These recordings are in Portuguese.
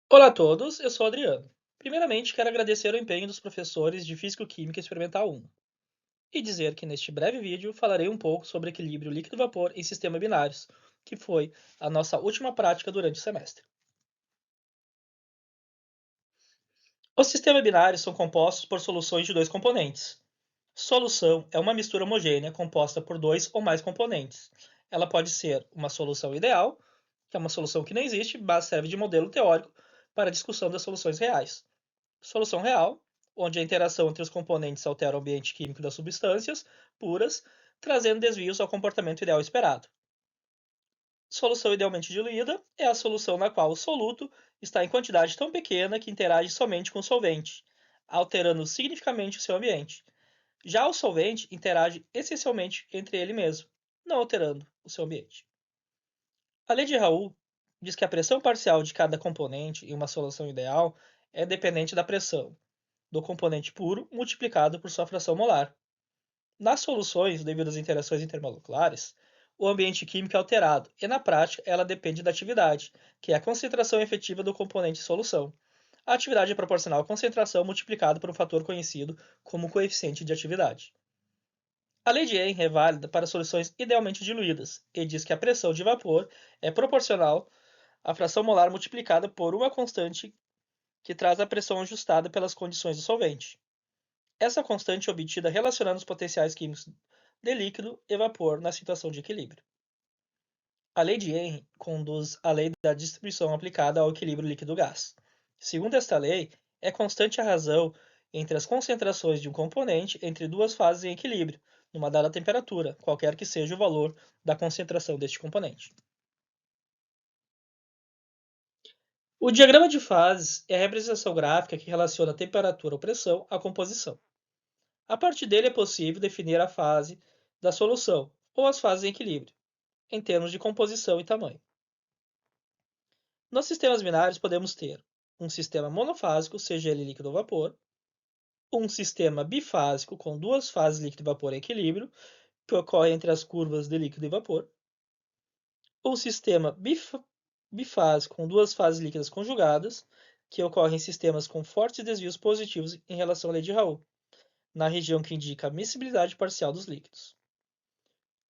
Olá a todos, eu sou o Adriano. Primeiramente, quero agradecer o empenho dos professores de Físico-Química Experimental 1 e dizer que neste breve vídeo falarei um pouco sobre equilíbrio líquido-vapor em sistemas binários, que foi a nossa última prática durante o semestre. Os sistemas binários são compostos por soluções de dois componentes. Solução é uma mistura homogênea composta por dois ou mais componentes. Ela pode ser uma solução ideal, que é uma solução que não existe, mas serve de modelo teórico para a discussão das soluções reais. Solução real, onde a interação entre os componentes altera o ambiente químico das substâncias puras, trazendo desvios ao comportamento ideal esperado. Solução idealmente diluída é a solução na qual o soluto está em quantidade tão pequena que interage somente com o solvente, alterando significativamente o seu ambiente. Já o solvente interage essencialmente entre ele mesmo, não alterando o seu ambiente. A lei de Raoult diz que a pressão parcial de cada componente em uma solução ideal é dependente da pressão do componente puro multiplicado por sua fração molar. Nas soluções, devido às interações intermoleculares, o ambiente químico é alterado e, na prática, ela depende da atividade, que é a concentração efetiva do componente em solução. A atividade é proporcional à concentração multiplicada por um fator conhecido como coeficiente de atividade. A lei de Henry é válida para soluções idealmente diluídas e diz que a pressão de vapor é proporcional à fração molar multiplicada por uma constante que traz a pressão ajustada pelas condições do solvente. Essa constante é obtida relacionando os potenciais químicos de líquido e vapor na situação de equilíbrio. A lei de Henry conduz à lei da distribuição aplicada ao equilíbrio líquido-gás. Segundo esta lei, é constante a razão entre as concentrações de um componente entre duas fases em equilíbrio, numa dada temperatura, qualquer que seja o valor da concentração deste componente. O diagrama de fases é a representação gráfica que relaciona a temperatura ou pressão à composição. A partir dele é possível definir a fase da solução, ou as fases em equilíbrio, em termos de composição e tamanho. Nos sistemas binários podemos ter um sistema monofásico, seja ele líquido ou vapor, um sistema bifásico com duas fases líquido e vapor em equilíbrio, que ocorre entre as curvas de líquido e vapor, um sistema bifásico com duas fases líquidas conjugadas, que ocorre em sistemas com fortes desvios positivos em relação à lei de Raoult, na região que indica a miscibilidade parcial dos líquidos.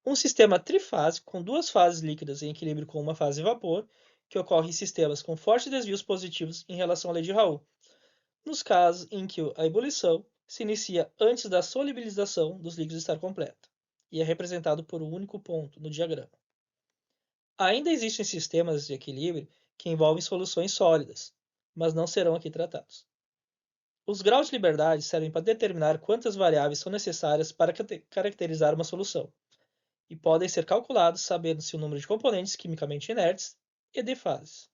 Um sistema trifásico com duas fases líquidas em equilíbrio com uma fase vapor, que ocorre em sistemas com fortes desvios positivos em relação à lei de Raoult, nos casos em que a ebulição se inicia antes da solubilização dos líquidos estar completa, e é representado por um único ponto no diagrama. Ainda existem sistemas de equilíbrio que envolvem soluções sólidas, mas não serão aqui tratados. Os graus de liberdade servem para determinar quantas variáveis são necessárias para caracterizar uma solução, e podem ser calculados sabendo-se o número de componentes quimicamente inertes e de fases.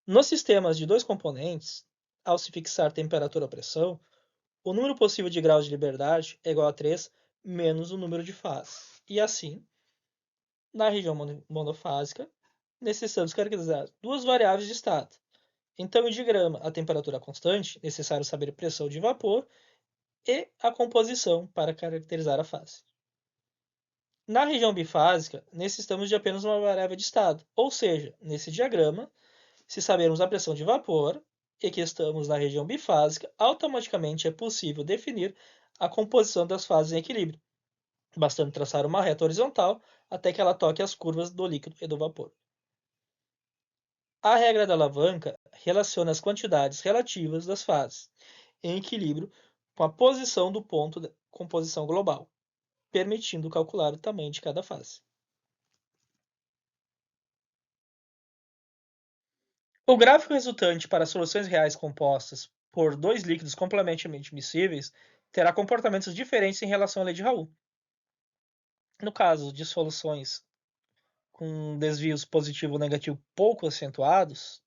Nos sistemas de dois componentes, ao se fixar temperatura ou pressão, o número possível de graus de liberdade é igual a 3 menos o número de fases. E assim, na região monofásica, necessitamos caracterizar duas variáveis de estado. Então, em diagrama, a temperatura constante, necessário saber a pressão de vapor e a composição para caracterizar a fase. Na região bifásica, necessitamos de apenas uma variável de estado, ou seja, nesse diagrama, se sabermos a pressão de vapor e que estamos na região bifásica, automaticamente é possível definir a composição das fases em equilíbrio, bastando traçar uma reta horizontal até que ela toque as curvas do líquido e do vapor. A regra da alavanca relaciona as quantidades relativas das fases em equilíbrio com a posição do ponto de composição global, permitindo calcular o tamanho de cada fase. O gráfico resultante para soluções reais compostas por dois líquidos complementarmente miscíveis terá comportamentos diferentes em relação à lei de Raoult. No caso de soluções com desvios positivo ou negativo pouco acentuados,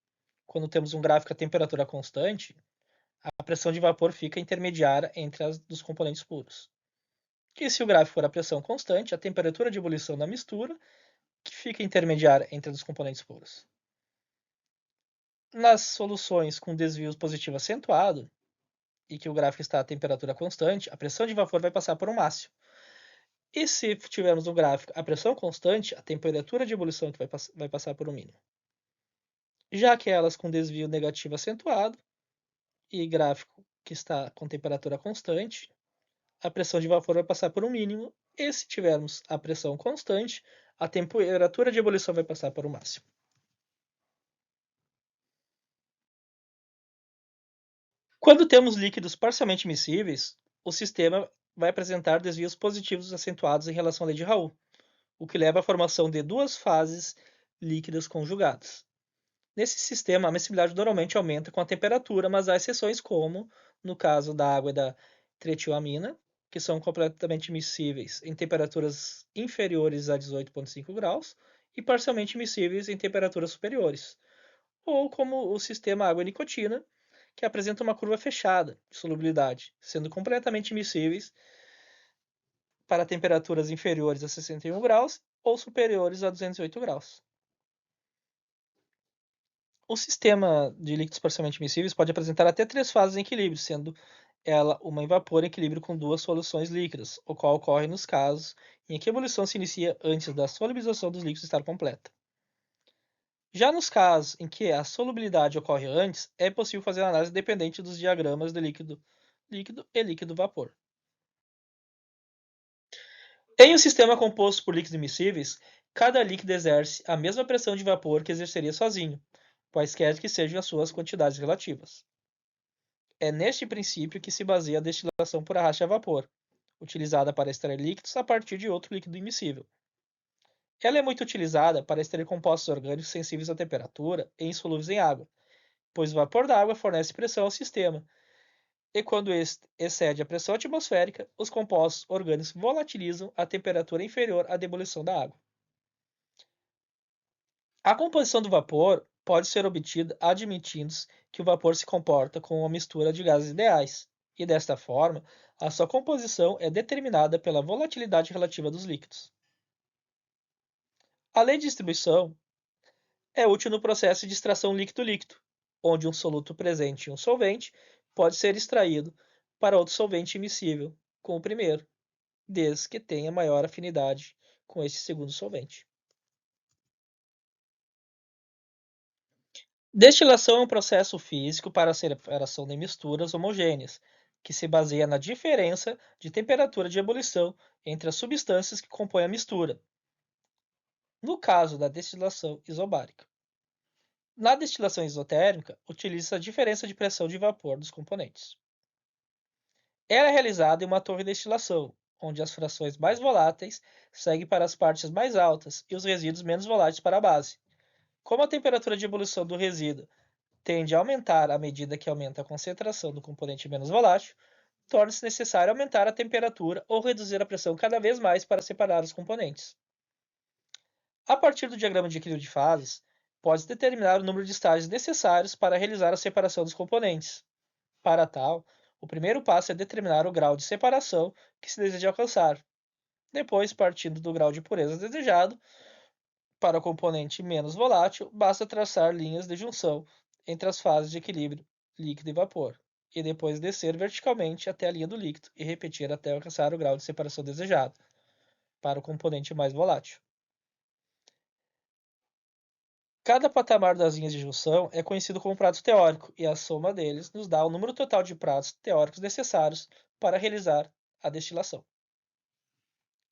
quando temos um gráfico a temperatura constante, a pressão de vapor fica intermediária entre as dos componentes puros. E se o gráfico for a pressão constante, a temperatura de ebulição da mistura que fica intermediária entre os componentes puros. Nas soluções com desvio positivo acentuado, e que o gráfico está a temperatura constante, a pressão de vapor vai passar por um máximo. E se tivermos no gráfico a pressão constante, a temperatura de ebulição que vai passar por um mínimo. Já aquelas com desvio negativo acentuado e gráfico que está com temperatura constante, a pressão de vapor vai passar por um mínimo, e se tivermos a pressão constante, a temperatura de ebulição vai passar para o máximo. Quando temos líquidos parcialmente miscíveis, o sistema vai apresentar desvios positivos acentuados em relação à lei de Raoult, o que leva à formação de duas fases líquidas conjugadas. Nesse sistema, a miscibilidade normalmente aumenta com a temperatura, mas há exceções como, no caso da água e da tretilamina, que são completamente miscíveis em temperaturas inferiores a 18,5 graus e parcialmente miscíveis em temperaturas superiores, ou como o sistema água e nicotina, que apresenta uma curva fechada de solubilidade, sendo completamente miscíveis para temperaturas inferiores a 61 graus ou superiores a 208 graus. O sistema de líquidos parcialmente miscíveis pode apresentar até três fases em equilíbrio, sendo ela uma em vapor em equilíbrio com duas soluções líquidas, o qual ocorre nos casos em que a ebulição se inicia antes da solubilização dos líquidos estar completa. Já nos casos em que a solubilidade ocorre antes, é possível fazer a análise dependente dos diagramas de líquido e líquido-vapor. Em um sistema composto por líquidos immiscíveis, cada líquido exerce a mesma pressão de vapor que exerceria sozinho, quaisquer que sejam as suas quantidades relativas. É neste princípio que se baseia a destilação por arraste a vapor, utilizada para extrair líquidos a partir de outro líquido immiscível. Ela é muito utilizada para extrair compostos orgânicos sensíveis à temperatura e insolúveis em água, pois o vapor da água fornece pressão ao sistema, e quando este excede a pressão atmosférica, os compostos orgânicos volatilizam a temperatura inferior à da ebulição da água. A composição do vapor pode ser obtida admitindo que o vapor se comporta como uma mistura de gases ideais, e desta forma, a sua composição é determinada pela volatilidade relativa dos líquidos. A lei de distribuição é útil no processo de extração líquido-líquido, onde um soluto presente em um solvente pode ser extraído para outro solvente immiscível com o primeiro, desde que tenha maior afinidade com esse segundo solvente. Destilação é um processo físico para a separação de misturas homogêneas, que se baseia na diferença de temperatura de ebulição entre as substâncias que compõem a mistura, no caso da destilação isobárica. Na destilação isotérmica, utiliza-se a diferença de pressão de vapor dos componentes. Ela é realizada em uma torre de destilação, onde as frações mais voláteis seguem para as partes mais altas e os resíduos menos voláteis para a base. Como a temperatura de ebulição do resíduo tende a aumentar à medida que aumenta a concentração do componente menos volátil, torna-se necessário aumentar a temperatura ou reduzir a pressão cada vez mais para separar os componentes. A partir do diagrama de equilíbrio de fases, pode-se determinar o número de estágios necessários para realizar a separação dos componentes. Para tal, o primeiro passo é determinar o grau de separação que se deseja alcançar. Depois, partindo do grau de pureza desejado, para o componente menos volátil, basta traçar linhas de junção entre as fases de equilíbrio líquido e vapor, e depois descer verticalmente até a linha do líquido e repetir até alcançar o grau de separação desejado para o componente mais volátil. Cada patamar das linhas de junção é conhecido como prato teórico, e a soma deles nos dá o número total de pratos teóricos necessários para realizar a destilação.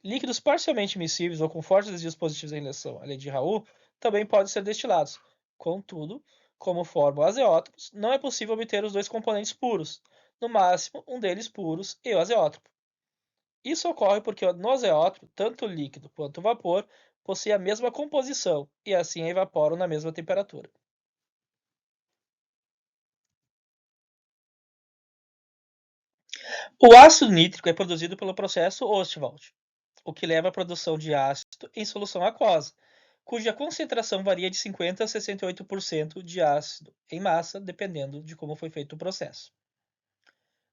Líquidos parcialmente miscíveis ou com fortes desvios positivos em relação à lei de Raoult também podem ser destilados. Contudo, como formam azeótropos, não é possível obter os dois componentes puros, no máximo um deles puros e o azeótropo. Isso ocorre porque no azeótropo, tanto o líquido quanto o vapor possuem a mesma composição e assim evaporam na mesma temperatura. O ácido nítrico é produzido pelo processo Ostwald, o que leva à produção de ácido em solução aquosa, cuja concentração varia de 50 a 68% de ácido em massa, dependendo de como foi feito o processo.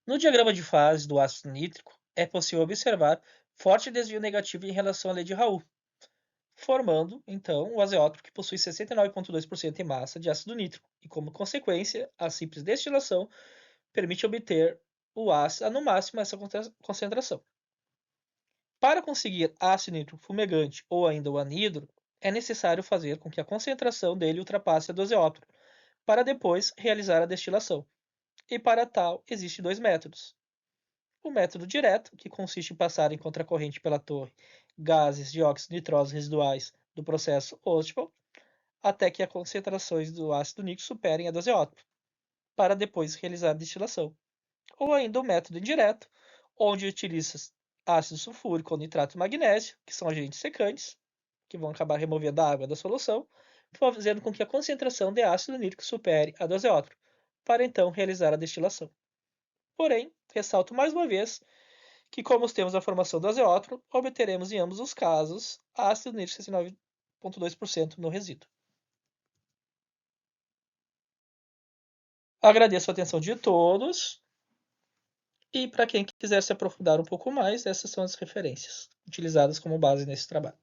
No diagrama de fase do ácido nítrico, é possível observar forte desvio negativo em relação à lei de Raoult, formando, então, o azeótropo que possui 69,2% em massa de ácido nítrico, e, como consequência, a simples destilação permite obter o ácido a, no máximo, essa concentração. Para conseguir ácido nítrico fumegante ou ainda o anidro, é necessário fazer com que a concentração dele ultrapasse a do azeótropo, para depois realizar a destilação. E para tal, existem 2 métodos. O método direto, que consiste em passar em contracorrente pela torre gases, dióxido, nitrógenos residuais do processo Ostwald, até que as concentrações do ácido nítrico superem a doseótopo, para depois realizar a destilação. Ou ainda o método indireto, onde utiliza ácido sulfúrico ou nitrato de magnésio, que são agentes secantes, que vão acabar removendo a água da solução, fazendo com que a concentração de ácido nítrico supere a doseótopo, para então realizar a destilação. Porém, ressalto mais uma vez que, como temos a formação do azeótropo, obteremos em ambos os casos ácido nítrico 69,2% no resíduo. Agradeço a atenção de todos e para quem quiser se aprofundar um pouco mais, essas são as referências utilizadas como base nesse trabalho.